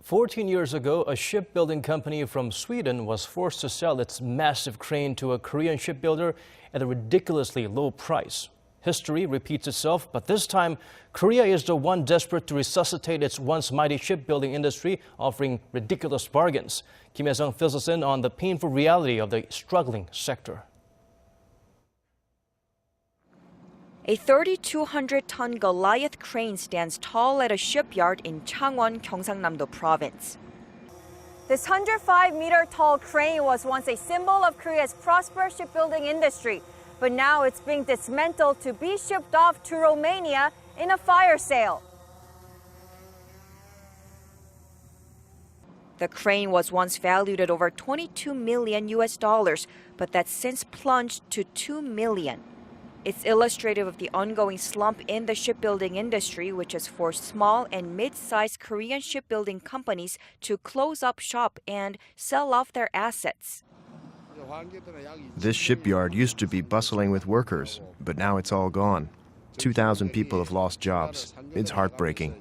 14 years ago, a shipbuilding company from Sweden was forced to sell its massive crane to a Korean shipbuilder at a ridiculously low price. History repeats itself, but this time, Korea is the one desperate to resuscitate its once mighty shipbuilding industry, offering ridiculous bargains. Kim Hyesung fills us in on the painful reality of the struggling sector. A 3,200-ton Goliath crane stands tall at a shipyard in Changwon, Gyeongsangnam-do Province. This 105-meter-tall crane was once a symbol of Korea's prosperous shipbuilding industry, but now it's being dismantled to be shipped off to Romania in a fire sale. The crane was once valued at over $22 million, but that's since plunged to $2 million. It's illustrative of the ongoing slump in the shipbuilding industry, which has forced small and mid-sized Korean shipbuilding companies to close up shop and sell off their assets. This shipyard used to be bustling with workers, but now it's all gone. 2,000 people have lost jobs. It's heartbreaking.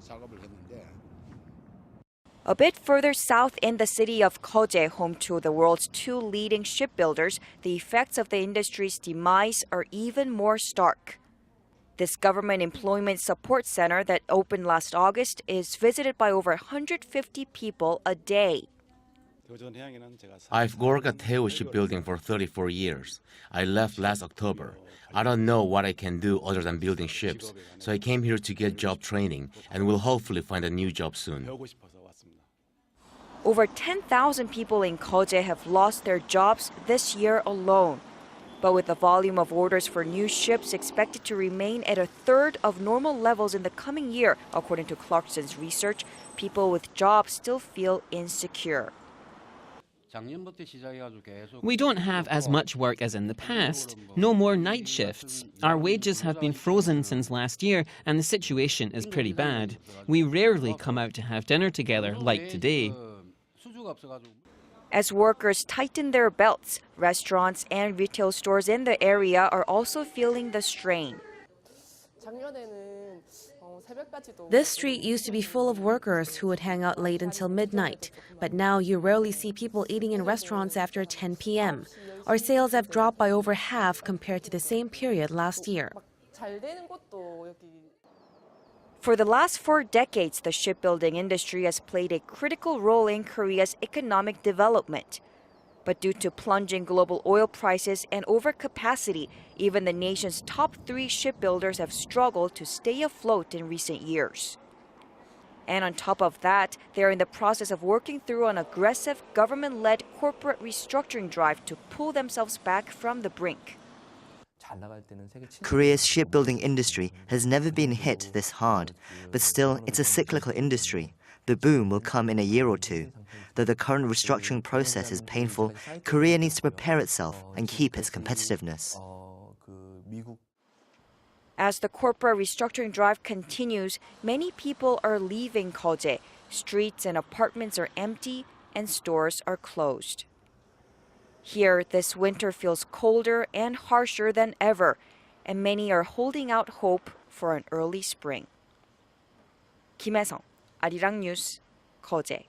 A bit further south in the city of Gyeongsangnam, home to the world's two leading shipbuilders, the effects of the industry's demise are even more stark. This government employment support center that opened last August is visited by over 150 people a day. I've worked at Daewoo Shipbuilding for 34 years. I left last October. I don't know what I can do other than building ships, so I came here to get job training and will hopefully find a new job soon. Over 10,000 people in Gyeongsangnam have lost their jobs this year alone. But with the volume of orders for new ships expected to remain at a third of normal levels in the coming year, according to Clarkson's research, people with jobs still feel insecure. We don't have as much work as in the past. No more night shifts. Our wages have been frozen since last year, and the situation is pretty bad. We rarely come out to have dinner together like today. As workers tighten their belts, restaurants and retail stores in the area are also feeling the strain. This street used to be full of workers who would hang out late until midnight, but now you rarely see people eating in restaurants after 10 p.m. Our sales have dropped by over half compared to the same period last year. For the last 4 decades, the shipbuilding industry has played a critical role in Korea's economic development. But due to plunging global oil prices and overcapacity, even the nation's top 3 shipbuilders have struggled to stay afloat in recent years. And on top of that, they're in the process of working through an aggressive government-led corporate restructuring drive to pull themselves back from the brink. Korea's shipbuilding industry has never been hit this hard, but still it's a cyclical industry. The boom will come in a year or two. Though the current restructuring process is painful, Korea needs to prepare itself and keep its competitiveness. As the corporate restructuring drive continues, many people are leaving Gyeongsangnam. Streets and apartments are empty and stores are closed. Here, this winter feels colder and harsher than ever, and many are holding out hope for an early spring. Kim Hyesung, Arirang News, Gyeongsangnam.